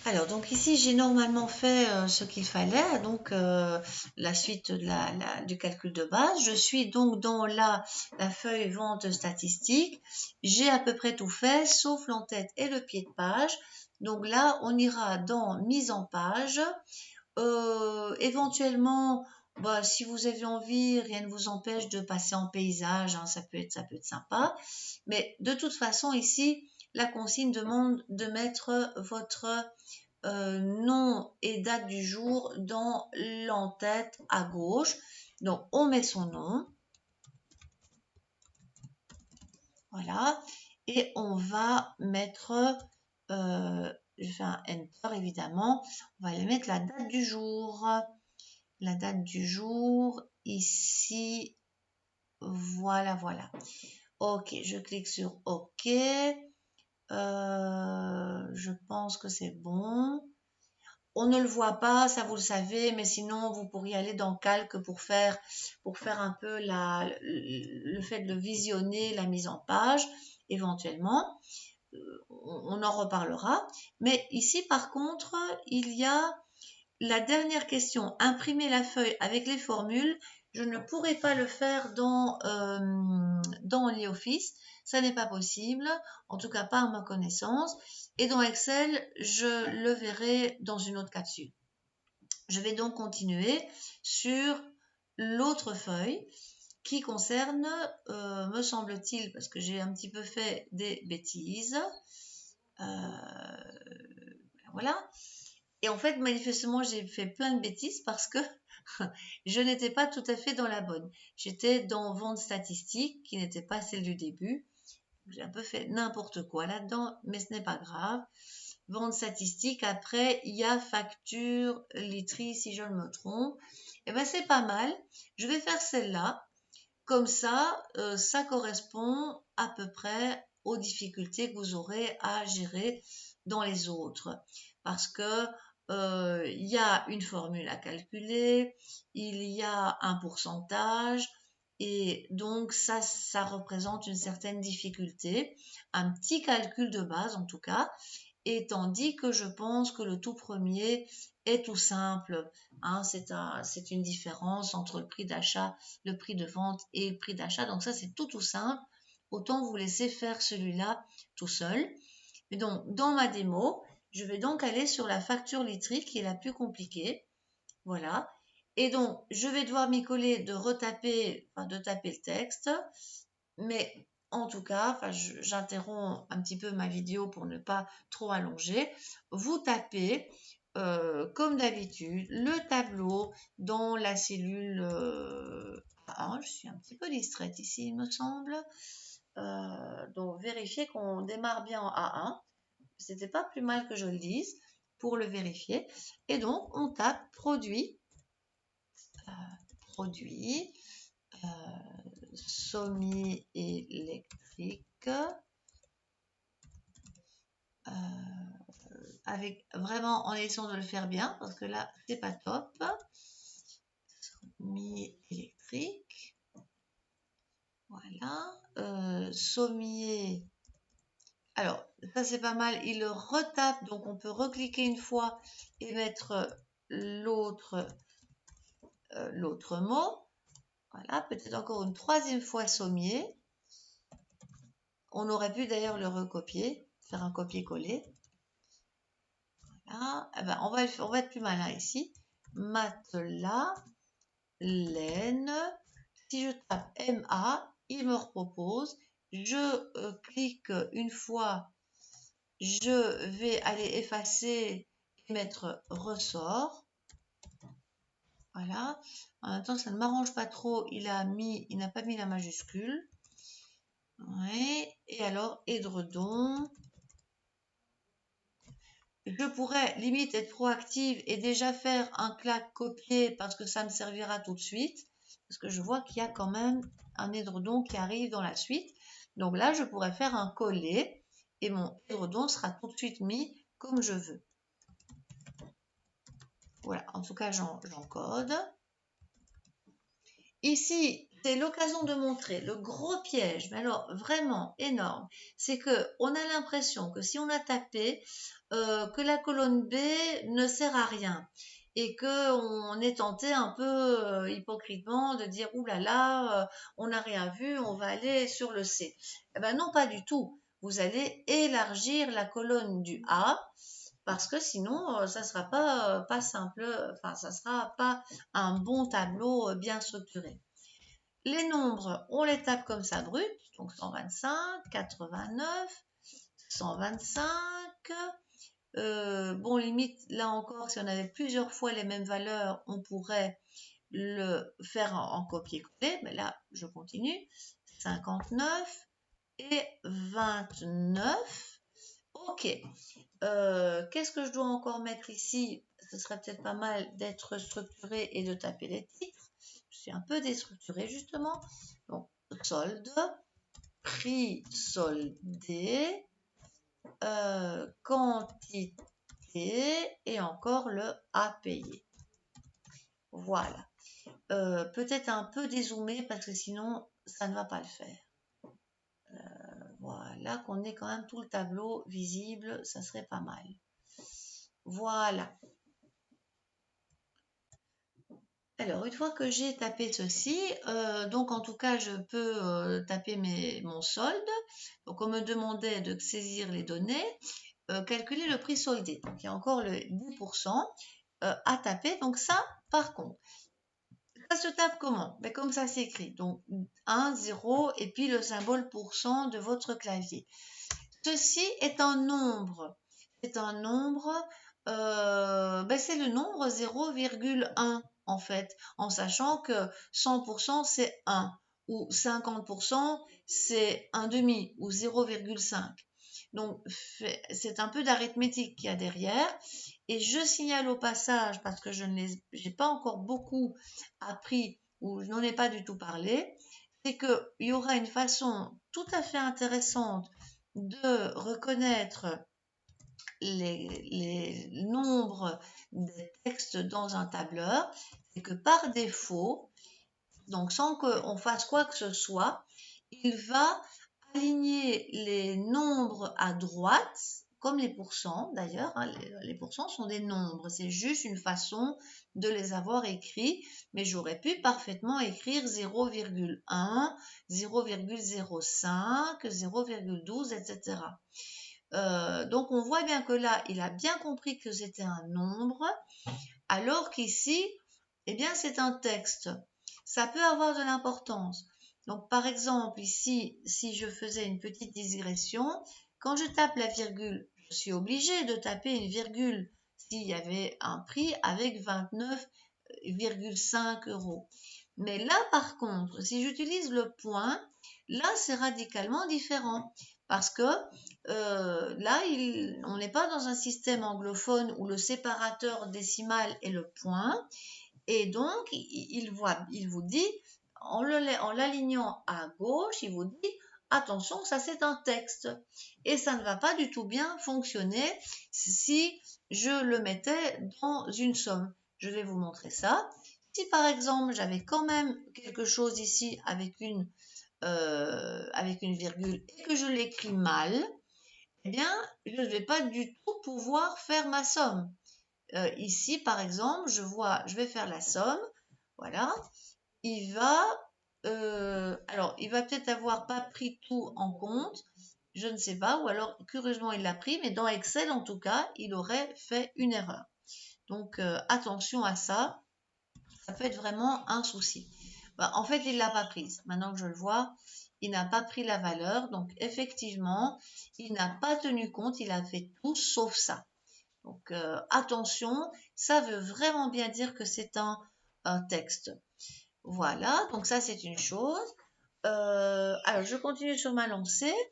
Alors, donc ici, j'ai normalement fait ce qu'il fallait, donc la suite de du calcul de base. Je suis donc dans la feuille vente statistique. J'ai à peu près tout fait, sauf l'entête et le pied de page. Donc là, on ira dans mise en page. Éventuellement, bah, si vous avez envie, rien ne vous empêche de passer en paysage, hein, ça peut être sympa. Mais de toute façon, ici, la consigne demande de mettre votre nom et date du jour dans l'entête à gauche. Donc, on met son nom. Voilà. Et on va mettre, je fais un Enter évidemment, on va aller mettre la date du jour. La date du jour, ici, voilà, voilà. Ok, je clique sur OK. Je pense que c'est bon. On ne le voit pas, ça vous le savez, mais sinon vous pourriez aller dans Calque pour faire un peu le fait de visionner la mise en page, éventuellement. On en reparlera. Mais ici, par contre, il y a la dernière question, imprimer la feuille avec les formules. Je ne pourrai pas le faire dans LibreOffice, ça n'est pas possible, en tout cas pas à ma connaissance. Et dans Excel, je le verrai dans une autre capsule. Je vais donc continuer sur l'autre feuille qui concerne, me semble-t-il, parce que j'ai un petit peu fait des bêtises, voilà. Et en fait, manifestement, j'ai fait plein de bêtises parce que je n'étais pas tout à fait dans la bonne. J'étais dans vente statistique, qui n'était pas celle du début. J'ai un peu fait n'importe quoi là-dedans, mais ce n'est pas grave. Vente statistique, après, il y a facture, literie, si je ne me trompe. Et bien, c'est pas mal. Je vais faire celle-là. Comme ça, ça correspond à peu près aux difficultés que vous aurez à gérer dans les autres. Parce que il y a une formule à calculer, il y a un pourcentage, et donc ça représente une certaine difficulté, un petit calcul de base en tout cas, et tandis que je pense que le tout premier est tout simple, hein, c'est une différence entre le prix d'achat, le prix de vente et le prix d'achat, donc ça c'est tout simple, autant vous laisser faire celui-là tout seul. Mais donc dans ma démo, je vais donc aller sur la facture litrique qui est la plus compliquée, voilà, et donc je vais devoir m'y coller de taper le texte, mais en tout cas, j'interromps un petit peu ma vidéo pour ne pas trop allonger. Vous tapez, comme d'habitude, le tableau dans la cellule A1. Je suis un petit peu distraite ici, il me semble. Donc, vérifiez qu'on démarre bien en A1. C'était pas plus mal que je le dise pour le vérifier. Et donc, on tape produit, produit, sommier électrique, avec vraiment en essayant de le faire bien parce que là c'est pas top. Sommier électrique, voilà. Sommier, alors ça c'est pas mal, il le retape, donc on peut recliquer une fois et mettre l'autre mot, voilà. Peut-être encore une troisième fois sommier. On aurait pu d'ailleurs le recopier, faire un copier-coller. Voilà. Eh ben, on va être plus malin ici. Matelas, laine. Si je tape MA, il me repropose. Je clique une fois, je vais aller effacer et mettre ressort. Voilà. En même temps, ça ne m'arrange pas trop. Il n'a pas mis la majuscule. Ouais. Et alors, édredon. Je pourrais limite être proactive et déjà faire un clac copier parce que ça me servira tout de suite. Parce que je vois qu'il y a quand même un édredon qui arrive dans la suite. Donc là, je pourrais faire un coller et mon édredon sera tout de suite mis comme je veux. Voilà, en tout cas, j'encode. Ici, c'est l'occasion de montrer le gros piège, mais alors vraiment énorme, c'est que on a l'impression que si on a tapé, que la colonne B ne sert à rien et que on est tenté un peu hypocritement de dire ouh là là, on n'a rien vu, on va aller sur le C. Eh ben non, pas du tout. Vous allez élargir la colonne du A parce que sinon, ça sera pas simple, enfin, ça sera pas un bon tableau bien structuré. Les nombres, on les tape comme ça brut, donc 125, 89, 125. Bon, limite, là encore, si on avait plusieurs fois les mêmes valeurs, on pourrait le faire en copier-coller, mais là, je continue. 59 et 29. Ok. Qu'est-ce que je dois encore mettre ici? Ce serait peut-être pas mal d'être structuré et de taper les titres. Je suis un peu déstructurée justement. Donc, solde, prix soldé, quantité et encore le à payer. Voilà. Peut-être un peu dézoomé parce que sinon, ça ne va pas le faire. Voilà, qu'on ait quand même tout le tableau visible, ça serait pas mal. Voilà. Alors, une fois que j'ai tapé ceci, donc en tout cas, je peux taper mon solde. Donc, on me demandait de saisir les données, calculer le prix soldé. Donc, il y a encore le 10% à taper. Donc, ça, par contre, ça se tape comment? Ben, comme ça s'écrit. Donc, 1, 0 et puis le symbole % de votre clavier. Ceci est un nombre. C'est un nombre, ben c'est le nombre 0,1 en fait, en sachant que 100% c'est 1 ou 50% c'est 1 demi ou 0,5. Donc c'est un peu d'arithmétique qu'il y a derrière. Et je signale au passage, parce que je n'ai pas encore beaucoup appris ou je n'en ai pas du tout parlé, c'est qu'il y aura une façon tout à fait intéressante de reconnaître les nombres des textes dans un tableur, c'est que par défaut, donc sans qu'on fasse quoi que ce soit, il va aligner les nombres à droite, comme les pourcents d'ailleurs, hein, les pourcents sont des nombres, c'est juste une façon de les avoir écrits, mais j'aurais pu parfaitement écrire 0,1, 0,05, 0,12, etc. Donc on voit bien que là, il a bien compris que c'était un nombre, alors qu'ici, eh bien, c'est un texte. Ça peut avoir de l'importance. Donc par exemple, ici, si je faisais une petite digression, quand je tape la virgule, je suis obligée de taper une virgule s'il y avait un prix avec 29,5 €. Mais là, par contre, si j'utilise le point, là, c'est radicalement différent. Parce que là, on n'est pas dans un système anglophone où le séparateur décimal est le point. Et donc, il vous dit, en l'alignant à gauche, il vous dit, attention, ça c'est un texte. Et ça ne va pas du tout bien fonctionner si je le mettais dans une somme. Je vais vous montrer ça. Si par exemple, j'avais quand même quelque chose ici avec une virgule et que je l'écris mal, eh bien, je ne vais pas du tout pouvoir faire ma somme. Ici, par exemple, je vais faire la somme. Voilà. Alors, il va peut-être avoir pas pris tout en compte. Je ne sais pas. Ou alors, curieusement, il l'a pris. Mais dans Excel, en tout cas, il aurait fait une erreur. Donc, attention à ça. Ça peut être vraiment un souci. En fait, il ne l'a pas prise. Maintenant que je le vois, il n'a pas pris la valeur. Donc, effectivement, il n'a pas tenu compte. Il a fait tout sauf ça. Donc, attention, ça veut vraiment bien dire que c'est un texte. Voilà, donc ça, c'est une chose. Alors, je continue sur ma lancée.